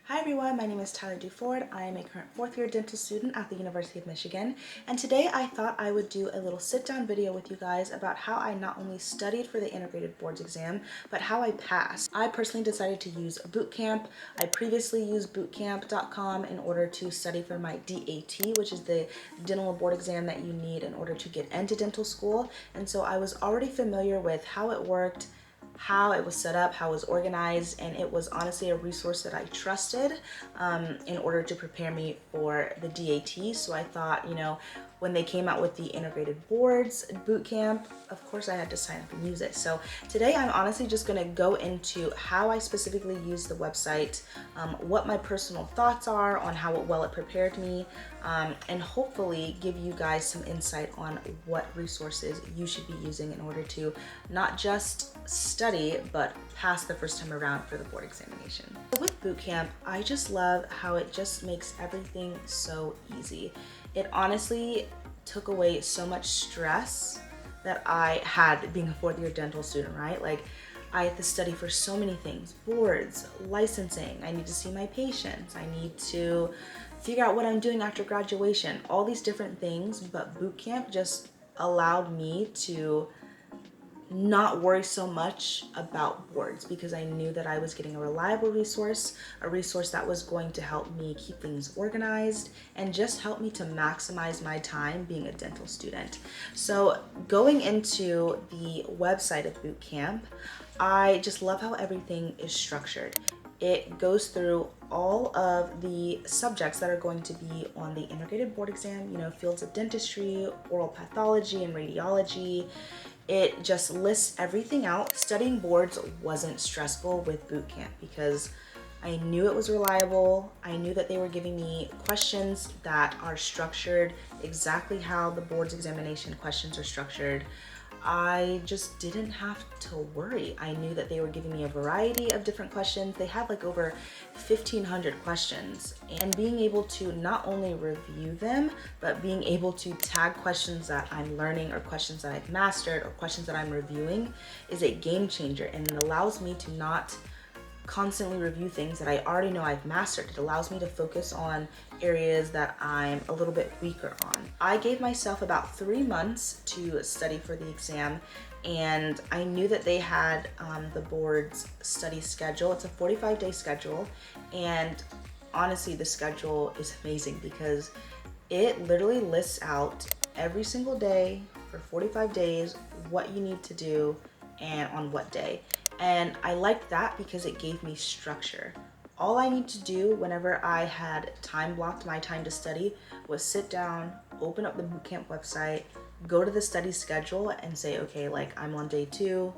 Hi everyone, my name is Tyler Duford. I am a current fourth year dental student at the University of Michigan, and today I thought I would do a little sit down video with you guys about how I not only studied for the integrated boards exam, but how I passed. I personally decided to use Bootcamp. I previously used bootcamp.com in order to study for my DAT, which is the dental board exam that you need in order to get into dental school, and so I was already familiar with how it worked, how it was set up, how it was organized, and it was honestly a resource that I trusted in order to prepare me for the DAT. So I thought, when they came out with the integrated boards boot camp, of course I had to sign up and use it. So today I'm honestly just gonna go into how I specifically use the website, what my personal thoughts are on how well it prepared me, and hopefully give you guys some insight on what resources you should be using in order to not just study, but pass the first time around for the board examination. With bootcamp, I just love how it just makes everything so easy. It honestly took away so much stress that I had being a fourth year dental student, right? Like, I had to study for so many things: boards, licensing, I need to see my patients, I need to figure out what I'm doing after graduation, all these different things. But bootcamp just allowed me to not worry so much about boards because I knew that I was getting a reliable resource, a resource that was going to help me keep things organized and just help me to maximize my time being a dental student. So going into the website of Bootcamp, I just love how everything is structured. It goes through all of the subjects that are going to be on the integrated board exam, fields of dentistry, oral pathology, and radiology. It just lists everything out. Studying boards wasn't stressful with bootcamp because I knew it was reliable. I knew that they were giving me questions that are structured exactly how the board's examination questions are structured. I just didn't have to worry. I knew that they were giving me a variety of different questions. They had like over 1,500 questions, and being able to not only review them, but being able to tag questions that I'm learning or questions that I've mastered or questions that I'm reviewing is a game changer, and it allows me to not constantly review things that I already know I've mastered. It allows me to focus on areas that I'm a little bit weaker on. I gave myself about 3 months to study for the exam, and I knew that they had the board's study schedule. It's a 45-day schedule, and honestly the schedule is amazing because it literally lists out every single day for 45 days what you need to do and on what day. And I liked that because it gave me structure. All I need to do whenever I had time blocked my time to study was sit down, open up the bootcamp website, go to the study schedule and say, okay, like I'm on day 2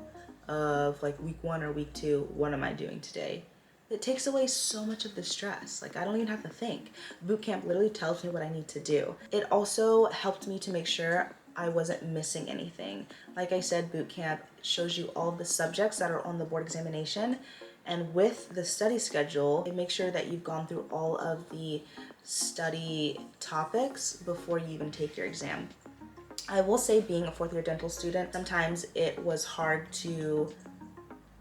of like week 1 or week 2, what am I doing today? It takes away so much of the stress. Like, I don't even have to think. Bootcamp literally tells me what I need to do. It also helped me to make sure I wasn't missing anything. Like I said, Bootcamp shows you all the subjects that are on the board examination, and with the study schedule, it makes sure that you've gone through all of the study topics before you even take your exam. I will say, being a fourth year dental student, sometimes it was hard to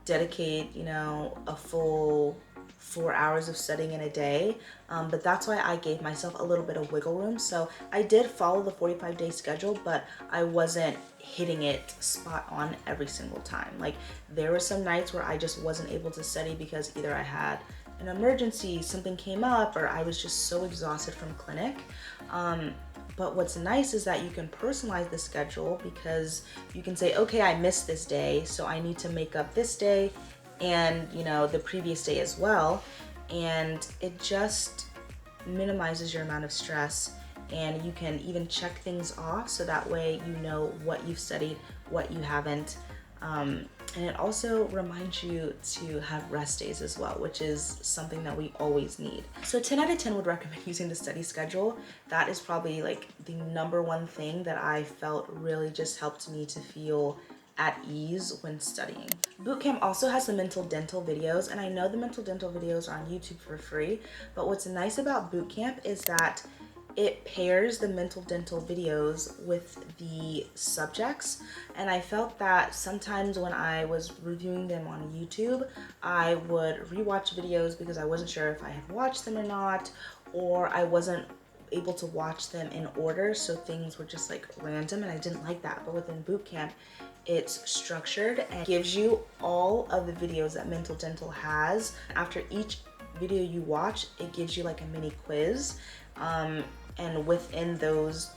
dedicate, a full 4 hours of studying in a day, but that's why I gave myself a little bit of wiggle room. So I did follow the 45-day schedule, but I wasn't hitting it spot on every single time. Like, there were some nights where I just wasn't able to study because either I had an emergency, something came up, or I was just so exhausted from clinic. But what's nice is that you can personalize the schedule because you can say, okay, I missed this day, so I need to make up this day and, the previous day as well. And it just minimizes your amount of stress, and you can even check things off so that way you know what you've studied, what you haven't. And it also reminds you to have rest days as well, which is something that we always need. So 10 out of 10 would recommend using the study schedule. That is probably like the number one thing that I felt really just helped me to feel at ease when studying. Bootcamp also has the mental dental videos, and I know the mental dental videos are on YouTube for free, but what's nice about Bootcamp is that it pairs the mental dental videos with the subjects, and I felt that sometimes when I was reviewing them on YouTube, I would rewatch videos because I wasn't sure if I had watched them or not, or I wasn't able to watch them in order, so things were just like random, and I didn't like that. But within bootcamp, it's structured and gives you all of the videos that mental dental has. After each video you watch, it gives you like a mini quiz, and within those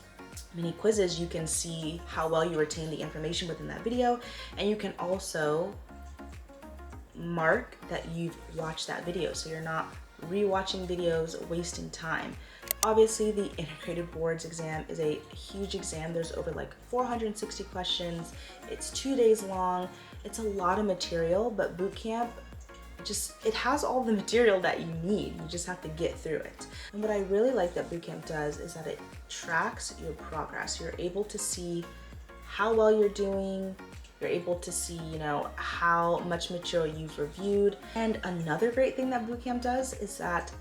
mini quizzes you can see how well you retain the information within that video, and you can also mark that you've watched that video, so you're not rewatching videos, wasting time. Obviously, the integrated boards exam is a huge exam. There's over like 460 questions. It's 2 days long. It's a lot of material, but bootcamp it has all the material that you need. You just have to get through it. And what I really like that bootcamp does is that it tracks your progress. You're able to see how well you're doing. You're able to see, how much material you've reviewed. And another great thing that bootcamp does is that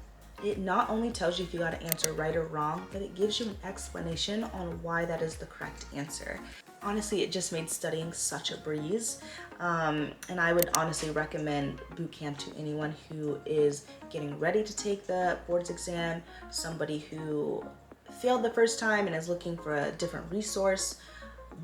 it not only tells you if you got to answer right or wrong, but it gives you an explanation on why that is the correct answer. Honestly, it just made studying such a breeze. And I would honestly recommend bootcamp to anyone who is getting ready to take the boards exam, somebody who failed the first time and is looking for a different resource.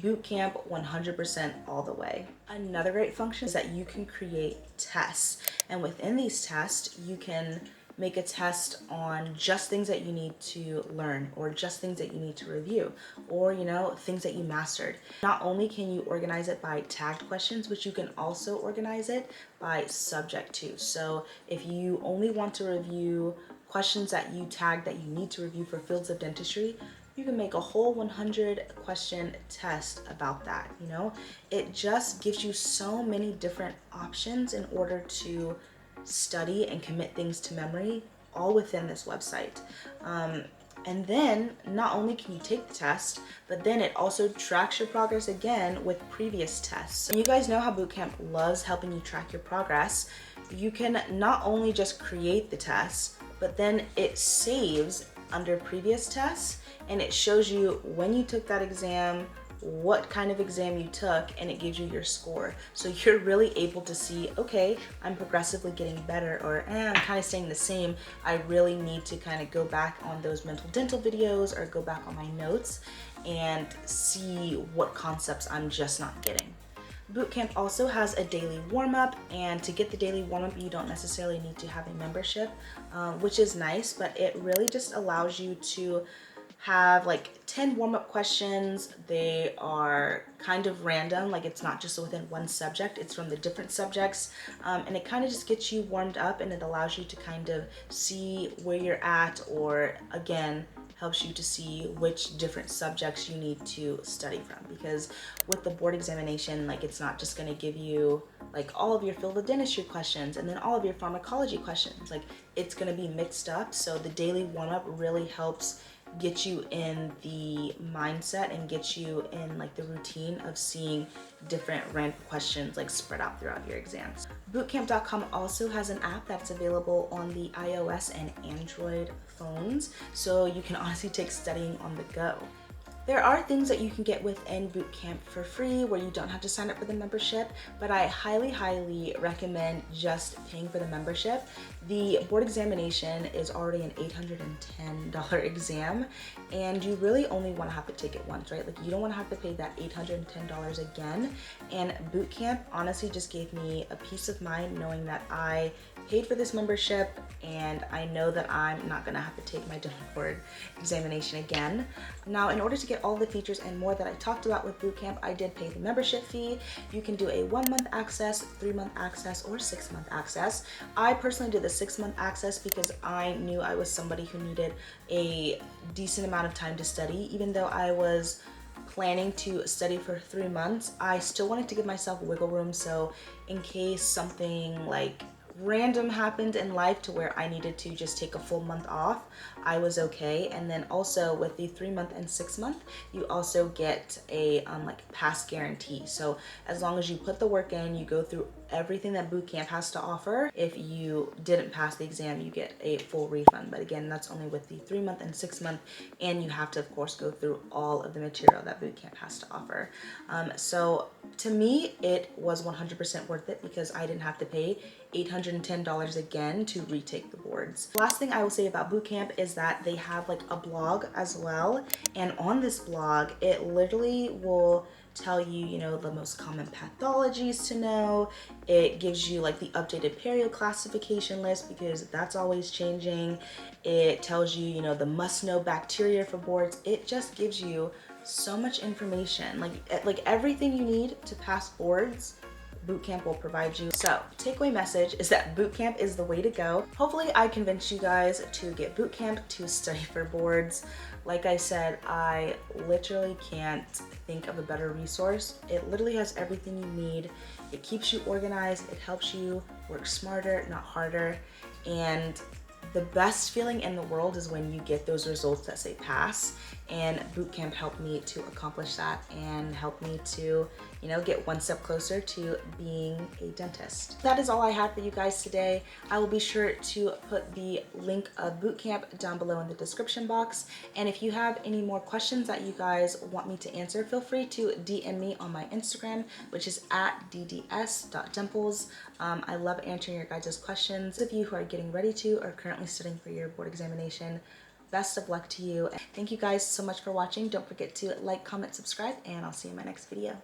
Bootcamp 100% all the way. Another great function is that you can create tests, and within these tests you can make a test on just things that you need to learn, or just things that you need to review, or things that you mastered. Not only can you organize it by tagged questions, but you can also organize it by subject too. So if you only want to review questions that you tagged that you need to review for fields of dentistry, you can make a whole 100 question test about that. It just gives you so many different options in order to study and commit things to memory, all within this website. And then not only can you take the test, but then it also tracks your progress again with previous tests. And you guys know how bootcamp loves helping you track your progress. You can not only just create the tests, but then it saves under previous tests, and it shows you when you took that exam, what kind of exam you took, and it gives you your score. So you're really able to see, okay, I'm progressively getting better, or I'm kind of staying the same. I really need to kind of go back on those mental dental videos or go back on my notes and see what concepts I'm just not getting. Bootcamp also has a daily warm-up, and to get the daily warm-up you don't necessarily need to have a membership, which is nice, but it really just allows you to have like 10 warm-up questions. They are kind of random, like it's not just within one subject, it's from the different subjects, and it kind of just gets you warmed up, and it allows you to kind of see where you're at, or again helps you to see which different subjects you need to study from. Because with the board examination, like it's not just going to give you like all of your field of dentistry questions and then all of your pharmacology questions. Like it's going to be mixed up, so the daily warm-up really helps get you in the mindset and get you in like the routine of seeing different random questions like spread out throughout your exams. Bootcamp.com also has an app that's available on the iOS and Android phones, so you can honestly take studying on the go. There are things that you can get within Bootcamp for free where you don't have to sign up for the membership, but I highly recommend just paying for the membership. The board examination is already an $810 exam, and you really only want to have to take it once, right? Like you don't want to have to pay that $810 again. And Bootcamp honestly just gave me a peace of mind knowing that I paid for this membership, and I know that I'm not gonna have to take my dental board examination again. Now, in order to get all the features and more that I talked about with Bootcamp, I did pay the membership fee. You can do a 1-month access, 3-month access, or 6-month access. I personally did the 6-month access because I knew I was somebody who needed a decent amount of time to study. Even though I was planning to study for 3 months, I still wanted to give myself wiggle room, so in case something like random happened in life to where I needed to just take a full month off, I was okay. And then also with the 3-month and 6-month, you also get a like pass guarantee. So as long as you put the work in, you go through everything that boot camp has to offer. If you didn't pass the exam, you get a full refund, but again, that's only with the 3-month and 6-month, and you have to of course go through all of the material that boot camp has to offer. So to me, it was 100% worth it because I didn't have to pay $810 again to retake the boards. Last thing I will say about boot camp is that they have like a blog as well, and on this blog it literally will tell you, you know, the most common pathologies to know. It gives you like the updated perio classification list because that's always changing. It tells you, you know, the must know bacteria for boards. It just gives you so much information, like everything you need to pass boards, bootcamp will provide you. So takeaway message is that bootcamp is the way to go. Hopefully I convinced you guys to get bootcamp to study for boards. Like I said, I literally can't think of a better resource. It literally has everything you need. It keeps you organized. It helps you work smarter, not harder. And the best feeling in the world is when you get those results that say pass, and bootcamp helped me to accomplish that and helped me to, you know, get one step closer to being a dentist. That is all I have for you guys today. I will be sure to put the link of bootcamp down below in the description box. And if you have any more questions that you guys want me to answer, feel free to DM me on my Instagram, which is @dds.dimples. I love answering your guys' questions. Those of you who are getting ready to or currently studying for your board examination, best of luck to you. Thank you guys so much for watching. Don't forget to like, comment, subscribe, and I'll see you in my next video.